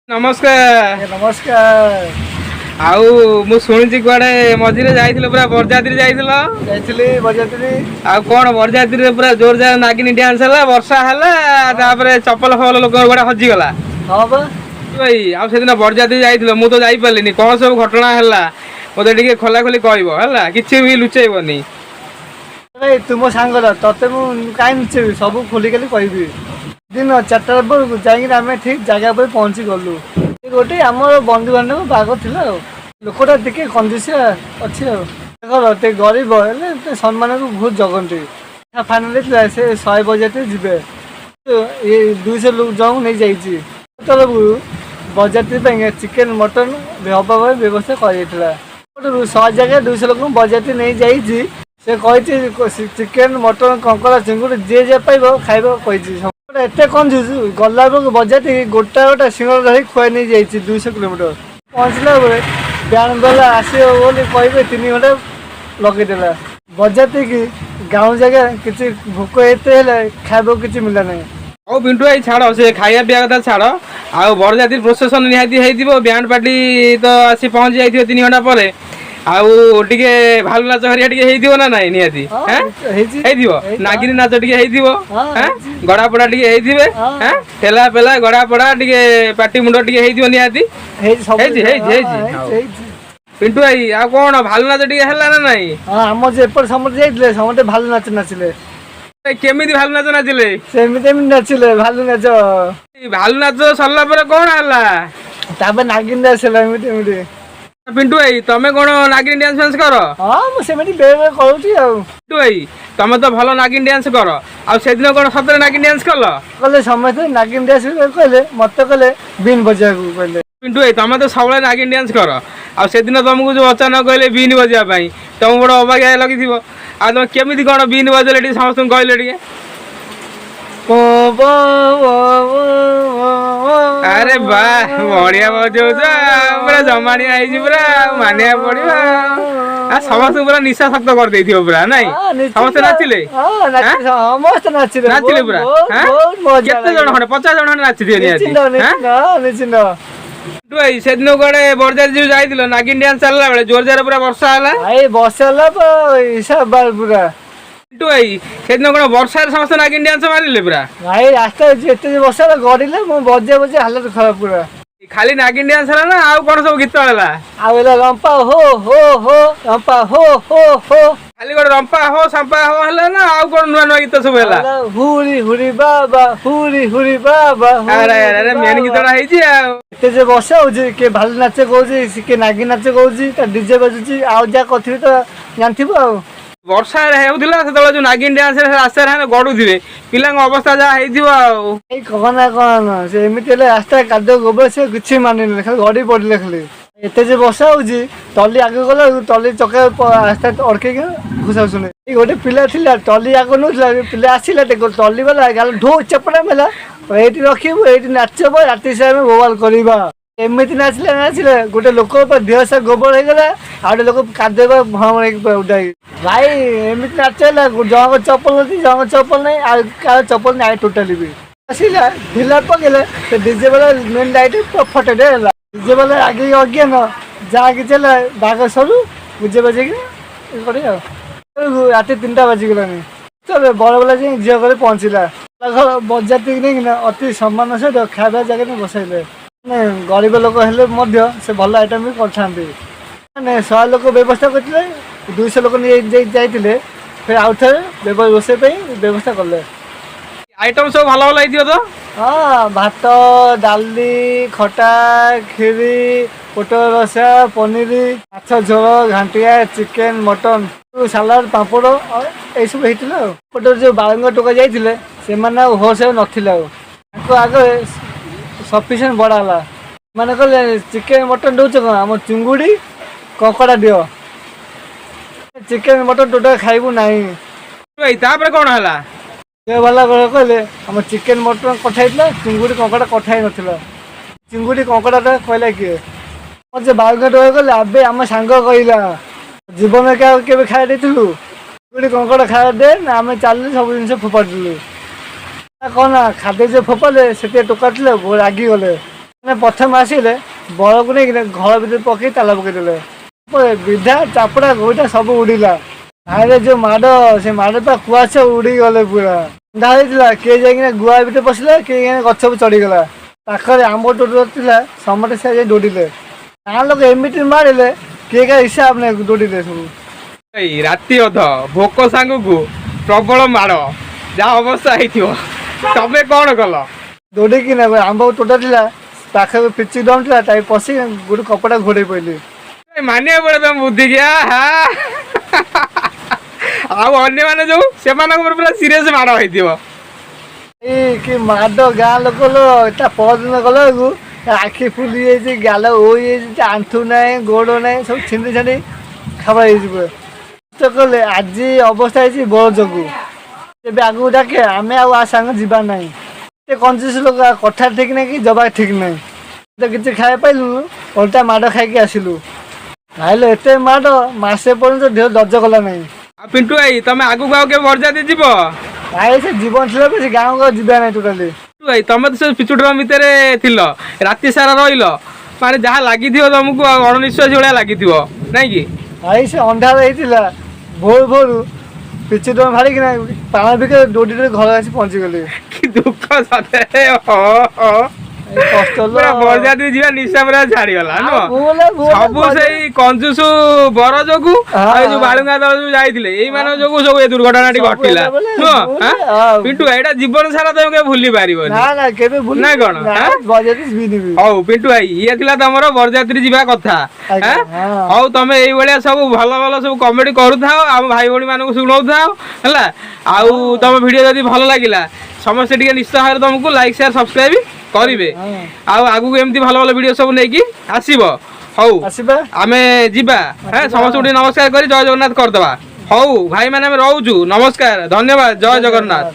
नमस्कार नमस्कार। आउ मु शुणुची कुआडे मझिरे जाइथिलो पूरा बरजात्री जाइथिलो जाइथिली बरजात्री। आ कोन बरजात्री रे पूरा जोर जार नागिनी डांस हला वर्षा हला तापरे चप्पल फल लोक गोडा हजी गला। हां बा भाई आ सेदिन बरजात्री जाइथिलो मु तो जाई परलिनी कोन सब घटना हला ओते टिके खोला खोली कहइबो हला किछि भी लुचैबोनी। ए तुम सांगला तते मु काई नुचेबी सब खोली खाली कहबी। दिन 4टा पर जाई आमे ठीक जगह पर पहुंची गलु। गोटे हमर बंधु बांधव बाग थिला लोकटा देखे कंजूसिया अच्छी देखो ते गरीब हेले ते सम्मान को बहुत जगंती फाइनली से 100 बजे जीवे ये 200 लोग जाऊँ नहीं जाइए तरफ बरजात्री चिकेन मटन व्यवस्था कर 100 जगह 200 लोक बरजात्री नहीं जाइए से कही चिकेन मटन कंकड़ा चिंगुड़ी जी जे पाइब खाइब कही एत कंजूस गला बरजात्री गोटा गोटा सिंगल धरी खुआ नहीं जाइए 200 किलोमीटर पहुँचला बेले ब्यान बेला आसो कहे 3 घंटा लगेदेला बरजात्री की गाँव जगह किसी भोक एते खाइब कि मिला ना। ओ पिंटू भाई छाड़ से खाया पिया कथा छाड़ आ बरजात्री प्रोसेसन निहाती बैंड पार्टी तो आसी पहुंची जाइए 3 घंटा पर आउ टिके भालू नाच हरिया टिके हेइथिबो ना नाही निहाती हैं हेइथिबो नागिनी नाच टिके हेइथिबो हैं गड़ा पड़ा टिके हेइथिबे हैं ठेला पेला गड़ा पड़ा टिके पाटी मुंडो टिके हेइथिबो निहाती हेइथि पिंटू भाई आ कोन भालू नाच टिके हला ना नाही। हां हम जे एपर समझ जाइतले समते भालू नाच नाचिले केमिति भालू नाच नाचिले सेमिते नाचिले भालू नाच सरला पर कोन हला ताबे नागिन नाचले एमिते पिंटू भाई तमे कोन नागिनी डांस फांस कर। हां मु सेमिति बेबे करूची आ पिंटू भाई तमे तो भलो नागिन डांस कर आ सेदिन कोन सतरे नागिन डांस करलो कहले समते नागिन डांस कहले मते कहले बीन बजा को कहले। पिंटू भाई तमे तो सबले नागिन डांस कर आ सेदिन तुमको जो अचानक कहले बीन बजा पई तुम बड़ अबाग्या लगिथिबो आ तुम केमिति कोन बीन बजेले टी समस्त कहले टी अरे वाह बढ़िया बजाऊ पूरा जमानिया आई पूरा मानिया पड़ो आ समस्त पूरा निशा शक्त कर देथि पूरा नहीं समस्त नाचिले समस्त नाचिले नाचिले पूरा केते जण खंडे 50 जण नाचिथिए निश्चिंत भाई सेदिन कोडे बरजात्री जाइथिलो नागिन डांस चलला बेले जोर जोर पूरा वर्षा हला भाई वर्षा हला हिसाब बाल पूरा पिंटू भाई सेदिन कोन वर्षा रे समस्त नागिन डांस मारिले पूरा भाई रास्ता एते वर्षा गड़िले मो बजे बजे हालत खराब पूरा खाली नागिन डांस हला ना आउ कोन सब गीत हला आवेला रंपा हो रंपा हो खाली कोन रंपा हो संपा हो हला ना आउ कोन नुआ नुआ गीत सब हला हुरी हुरी बाबा हुरी बाबा अरे अरे मेन गीतडा हेई छी आ एते जे वर्षा हो जे के भालू नाचे कहूजी के नागिन नाचे कहूजी ता डीजे बजुची आउ जा कथि तो जानथिबो आ वर्षा हेउथिला सेतले जो नागिन डांस रे रास्ता रे गडुथिबे पिलांग अवस्था जा हेइथिबो आ ए कहना से एमितेले रास्ता कादो गोबर से किछि मानिले खाली गडी पड़ले खाली एते जे वर्षा होजी टली आगे गला टली चका रास्ता अड़के के घुसा सुने ए गोटे पिला थिला टली आगे नथिला पिला आसिला देखो टली वाला गाल ढो चपड़ा मेला एठी रखिबो एठी नाचबो राती से हम बोवाल करबा एमिति नाचले गोटे लोक देह से गोबर हो गला आडे लोक कादेबा भमरे उडाई भाई एमिति नाचला जंग चप्पल होती जंग चप्पल नहीं आ का चप्पल नहीं टोटली भी आसिला ढिला पगले ते डीजे वाला मेन लाइट फटे देला डीजे वाला आगे आगे न जाके चला बाग सरू बुझे बजे के करे रात 3टा बजे गलानी चल बड़ वाला जे जिया करे पहुंचला घर बजाती नहीं ना अति सम्मान से खाଇବା जगह में बसाइले गरीब लोक हेले से भल आइटम भी करते 100 लोक व्यवस्था करते 200 लोक जाइए फिर आउ थे रोषे व्यवस्था कले आइटम सब भल भल आइथियो तो हाँ भात डाली खटा खीरी पोटल रसा पनीर माछ झोल घांटिया चिकेन मटन सालाड पापड़ यही सब होता जो बालंग टोका जाइए से होश नाला आगे सफिसीयंट बड़ा माने कहले चिकेन मटन दौच कौन आम चिंगुड़ी कंकड़ा दियो चिकेन मटन टोटा खाइबू नहीं कौन है से वाला कहले आम चिकेन मटन कठाई चिंगुड़ी कंकड़ा कठाई नाला चिंगुड़ी कंकड़ा कहला किए मत बालग टोका कहले आबे आम सांग कहला जीवन के खाई देलु चिंगुड़ी कंकड़ा खाया दे ना आम चल सब जिन फोपाड़ू कौन खाद्य जो फोपाले से टोका रागी गले ପ୍ରଥମେ ଆସିଲେ ବରକୁ ନେଇକିନା ଘର ଭିତରେ ପକେଇ ତାଲା ପକେଇଦେଲେ। ବିଧା ଚାପଡ଼ା ଗୋଇଠା ସବୁ ଉଡ଼ିଲା। ଆରେ ଯୋଉ ମାଡ଼, ସେ ମାଡ଼ ପା କୁଆଛ ଉଡ଼ିଗଲେ ପୁରା। ହେଇଥିଲା କିଏ ଯାଇକିନା ଗୁଆ ଭିତରେ ପଶିଲା, କିଏ ଯାଇକିନା ଗଛ ଚଢ଼ିଗଲା। ପାଖରେ ଆମ୍ବ ଟୋଟଲ ଥିଲା, ସମସ୍ତେ ସେ ଯାଇ ଦୌଡ଼ିଲେ। ଗାଁ ଲୋକ ଏମିତି ମାରିଲେ କିଏ କାହା ହିସାବ ନାହିଁ, ଦୌଡ଼ିଲେ ସବୁ। ଏଇ ରାତି ଅଧ ଭୋକ ସାଙ୍ଗକୁ ପ୍ରବଳ ମାଡ଼, ଯାହା ଅବସ୍ଥା ହେଇଥିବ। ତମେ କଣ କଲ? ଦୌଡ଼ିକିନା ଆମ୍ବ ତୋଟା ଥିଲା ପାଖରେ ପିଚି ଦମ୍ ଥିଲା, ତାକୁ ପଶି ଗୋଟେ କପଡ଼ା ଘୋଡ଼େଇ ପଇଲି। ମାନିବାକୁ ପଡେ ତମ ବୁଦ୍ଧି କି। ଆଉ ଅନ୍ୟମାନେ ଯୋଉ ସେମାନଙ୍କ ଉପରେ ପୁରା ସିରିୟସ୍ ମାଡ଼ ହେଇଥିବ। ଏଇ କି ମାଡ଼ ଗାଁ ଲୋକ ତା ପରଦିନ ଗଲା ବେଳକୁ ଆଖି ଫୁଲି ଯାଇଛି, ଗାଲ ଓଇ ଯାଇଛି, ଆଣ୍ଠୁ ନାହିଁ, ଗୋଡ଼ ନାହିଁ, ସବୁ ଛିଣ୍ଡି ଛାଣ୍ଡି ଖାବା ହେଇଛି ପୁରା। କଲେ ଆଜି ଅବସ୍ଥା ହେଇଛି ବଳ ଯୋଗୁ। ଏବେ ଆଗକୁ ଡାକେ ଆମେ ଆଉ ଆ ସାଙ୍ଗ ଯିବା ନାହିଁ। ଏତେ କଞ୍ଜୁସ ଲୋକ, କଥା ଠିକ ନାହିଁ କି ଜବାବ ଠିକ ନାହିଁ। ତ କିଛି ଖାଇବା ପାଇଲୁନୁ, ଓଲଟା ମାଡ଼ ଖାଇକି ଆସିଲୁ। ଖାଇଲେ ଏତେ ମାଡ଼, ମାସେ ପର୍ଯ୍ୟନ୍ତ ଦେହ ଦର୍ଜ କଲା ନାହିଁ। ଆଉ ପିଣ୍ଟୁ ଭାଇ, ତମେ ଆଗକୁ ଆଉ କେବେ ବରଯାତ୍ରୀ ଯିବ? ଭାଇ ସେ ଜୀବନ ଥିଲା ବି ସେ ଗାଁକୁ ଆଉ ଯିବା ନାହିଁ ଟୋଟାଲି। ପିଣ୍ଟୁ ଭାଇ, ତମେ ତ ସେ ପିଚୁ ଡ୍ରମ ଭିତରେ ଥିଲ, ରାତି ସାରା ରହିଲ, ମାନେ ଯାହା ଲାଗିଥିବ ତମକୁ ଆଉ ଅଣନିଶ୍ୱାସୀ ଭଳିଆ ଲାଗିଥିବ ନାଇଁ କି? ଭାଇ ସେ ଅନ୍ଧାର ହେଇଥିଲା, ଭୋରୁ ଭୋରୁ ପିଚୁ ଦମ ଭାରିକିନା ପାଣ ଭିତରେ ଦୌଡ଼ିରେ ଘରେ ଆସି ପହଞ୍ଚିଗଲି। କି ଦୁଃଖ ସତେ। କଷ୍ଟ ପୁରା ବରଯାତ୍ରୀ ଯିବା ନିଶା ପୁରା ଛାଡିଗଲା ନୁହଁ? ସବୁ ସେଇ କଞ୍ଜୁସ ବର ଯୋଗୁ ଆଉ ଏଇ ଯୋଉ ବାଳୁଙ୍ଗା ଦଳ ଯୋଉ ଯାଇଥିଲେ ଏଇମାନଙ୍କ ଯୋଗୁ ସବୁ ଏ ଦୁର୍ଘଟଣାଟି ଘଟିଲା ନୁହଁ? ପିଣ୍ଟୁ ଭାଇ, ଏଇଟା ଜୀବନ ସାରା ତମେ କେବେ ଭୁଲି ପାରିବନି ନା କଣ? ହଉ ପିଣ୍ଟୁ ଭାଇ, ଇଏ ଥିଲା ତମର ବରଯାତ୍ରୀ ଯିବା କଥା। ହଉ, ତମେ ଏଇଭଳିଆ ସବୁ ଭଲ ଭଲ ସବୁ କମେଡି କରୁଥାଅ, ଆମ ଭାଇ ଭଉଣୀ ମାନଙ୍କୁ ଶୁଣଉଥାଅ ହେଲା। ଆଉ ତମ ଭିଡିଓ ଯଦି ଭଲ ଲାଗିଲା, ସମସ୍ତେ ଟିକେ ନିଶ୍ଚିତ ଭାବରେ ତମକୁ ଲାଇକ୍ ସେୟାର ସବସ୍କ୍ରାଇବ କରିବେ। ଆଉ ଆଗକୁ ଏମିତି ଭଲ ଭଲ ଭିଡିଓ ସବୁ ନେଇକି ଆସିବ। ହଉ ଆମେ ଯିବା, ସମସ୍ତଙ୍କୁ ଟିକେ ନମସ୍କାର କରି ଜୟ ଜଗନ୍ନାଥ କରିଦବା। ହଉ ଭାଇ ମାନେ, ଆମେ ରହୁଛୁ, ନମସ୍କାର, ଧନ୍ୟବାଦ, ଜୟ ଜଗନ୍ନାଥ।